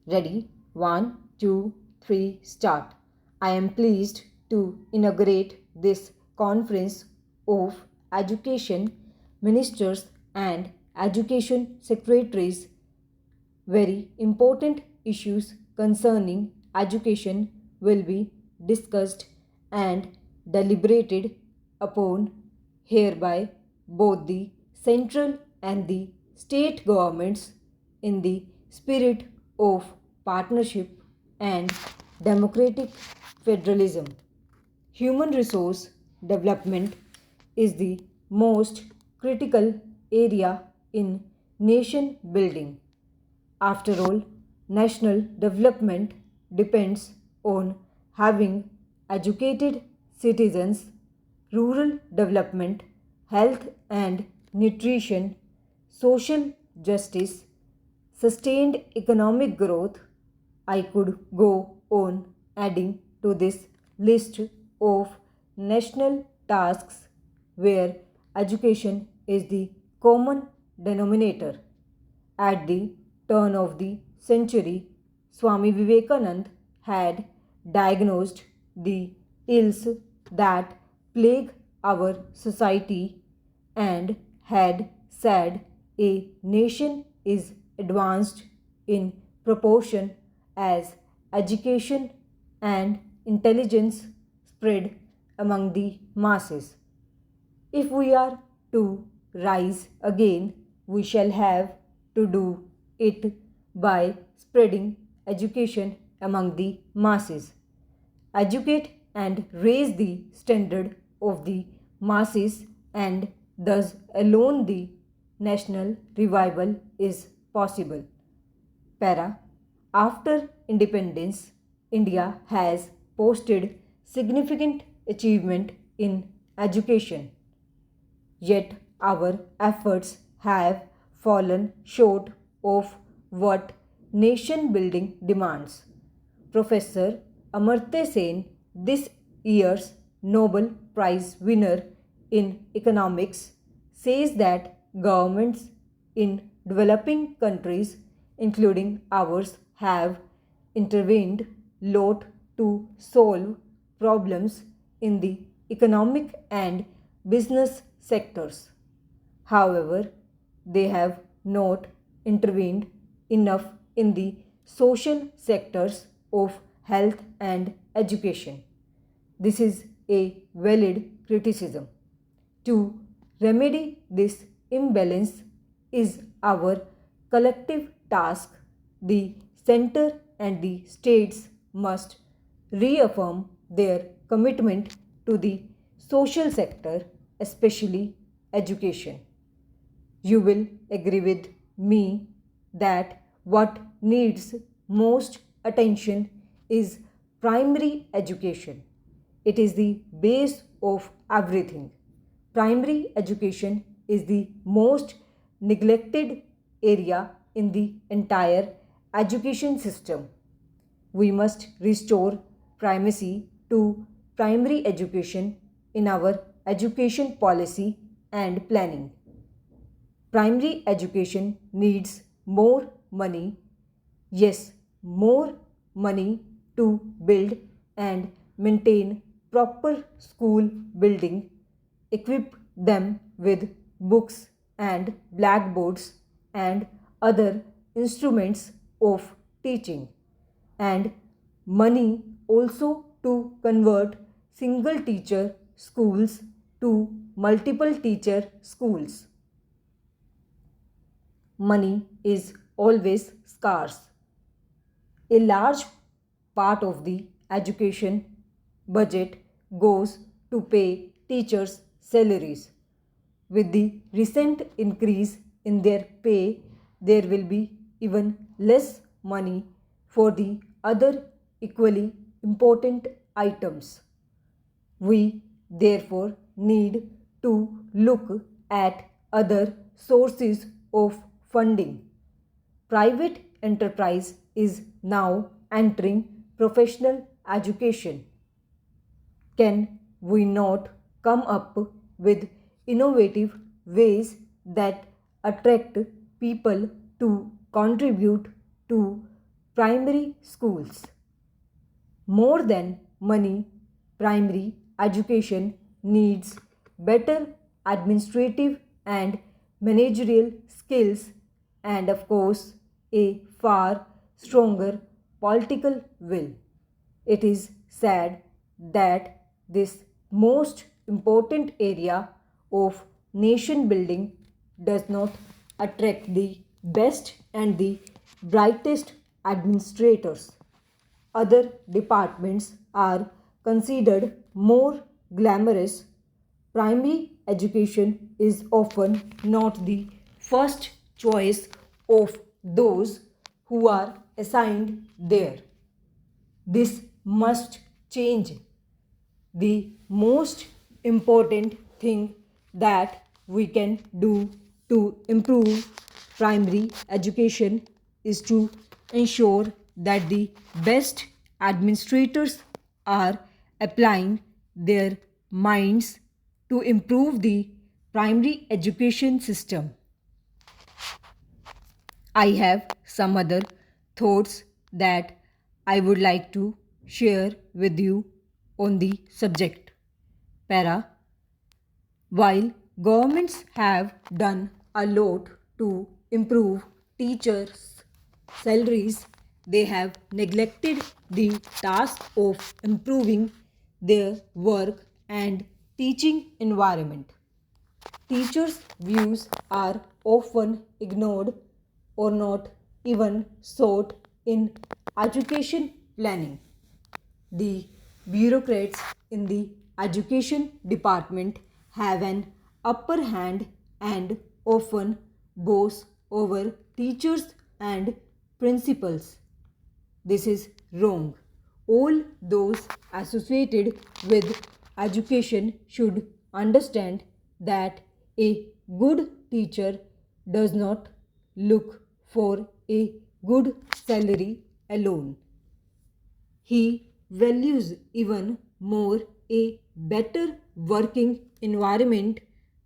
Ready? 1, 2, 3, start. I am pleased to inaugurate this conference of education ministers and education secretaries. Very important issues concerning education will be discussed and deliberated upon hereby both the central and the state governments in the spirit of partnership and democratic federalism. Human resource development is the most critical area in nation building. After all, national development depends on having educated citizens, rural development, health and nutrition, social justice, sustained economic growth. I could go on adding to this list of national tasks where education is the common denominator. At the turn of the century, Swami Vivekananda had diagnosed the ills that plague our society and had said a nation is advanced in proportion as education and intelligence spread among the masses. If we are to rise again, we shall have to do it by spreading education among the masses. Educate and raise the standard of the masses, and thus alone the national revival is possible. Para. After independence, India has posted significant achievement in education. Yet our efforts have fallen short of what nation building demands. Professor Amartya Sen, this year's Nobel Prize winner in economics, says that governments in developing countries, including ours, have intervened lot to solve problems in the economic and business sectors. However, they have not intervened enough in the social sectors of health and education. This is a valid criticism. To remedy this imbalance is our collective task. The center and the states must reaffirm their commitment to the social sector, especially education. You will agree with me that what needs most attention is primary education. It is the base of everything. Primary education is the most neglected area in the entire education system. We must restore primacy to primary education in our education policy and planning. Primary education needs more money, yes, more money to build and maintain proper school building, equip them with books and blackboards and other instruments of teaching, and money also to convert single teacher schools to multiple teacher schools. Money is always scarce. A large part of the education budget goes to pay teachers' salaries. With the recent increase in their pay, there will be even less money for the other equally important items. We therefore need to look at other sources of funding. Private enterprise is now entering professional education. Can we not come up with innovative ways that attract people to contribute to primary schools. More than money, primary education needs better administrative and managerial skills and, of course, a far stronger political will. It is sad that this most important area of nation building does not attract the best and the brightest administrators. Other departments are considered more glamorous. Primary education is often not the first choice of those who are assigned there. This must change. The most important thing that we can do to improve primary education is to ensure that the best administrators are applying their minds to improve the primary education system. I have some other thoughts that I would like to share with you on the subject. Para. While governments have done a lot to improve teachers' salaries, they have neglected the task of improving their work and teaching environment. Teachers' views are often ignored or not even sought in education planning. The bureaucrats in the education department have an upper hand and often boss over teachers and principals. This is wrong. All those associated with education should understand that a good teacher does not look for a good salary alone. He values even more a better working environment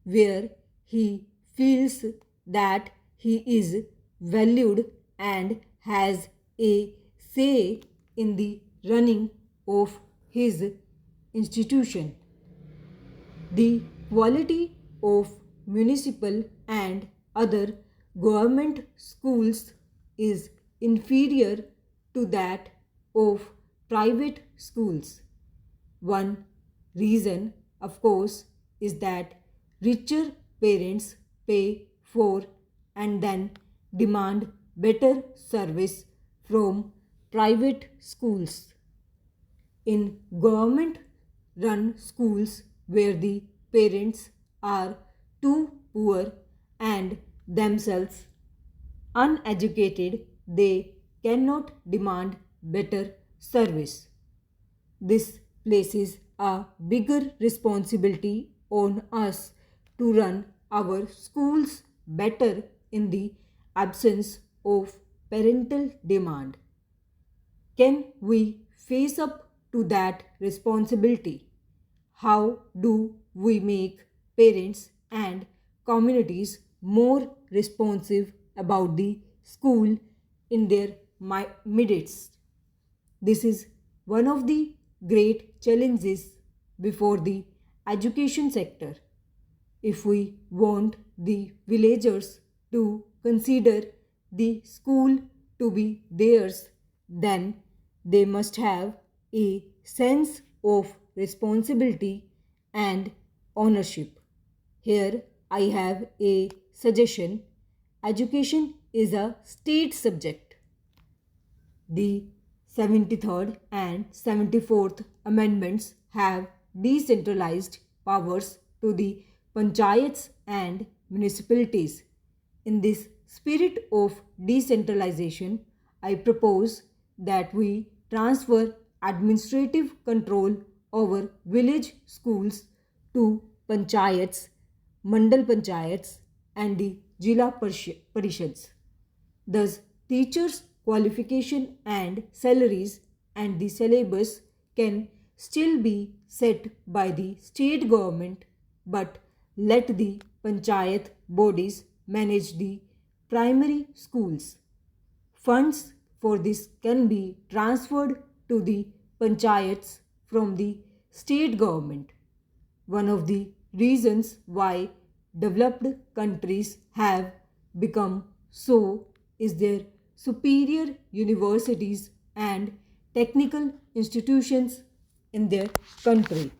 where he feels that he is valued and has a say in the running of his institution. The quality of municipal and other government schools is inferior to that of private schools. One reason, of course, is that richer parents pay for and then demand better service from private schools. In government run schools where the parents are too poor and themselves uneducated, they cannot demand better service. This places a bigger responsibility on us to run our schools better in the absence of parental demand. Can we face up to that responsibility? How do we make parents and communities more responsive about the school in their midst? This is one of the great challenges before the education sector. If we want the villagers to consider the school to be theirs, then they must have a sense of responsibility and ownership. Here I have a suggestion. Education is a state subject. The 73rd and 74th Amendments have decentralized powers to the panchayats and municipalities. In this spirit of decentralization, I propose that we transfer administrative control over village schools to panchayats, mandal panchayats, and the Jila Parishads. Thus, teachers' qualification and salaries and the syllabus can still be set by the state government, but let the panchayat bodies manage the primary schools. Funds for this can be transferred to the panchayats from the state government. One of the reasons why developed countries have become so is their superior universities and technical institutions in their country.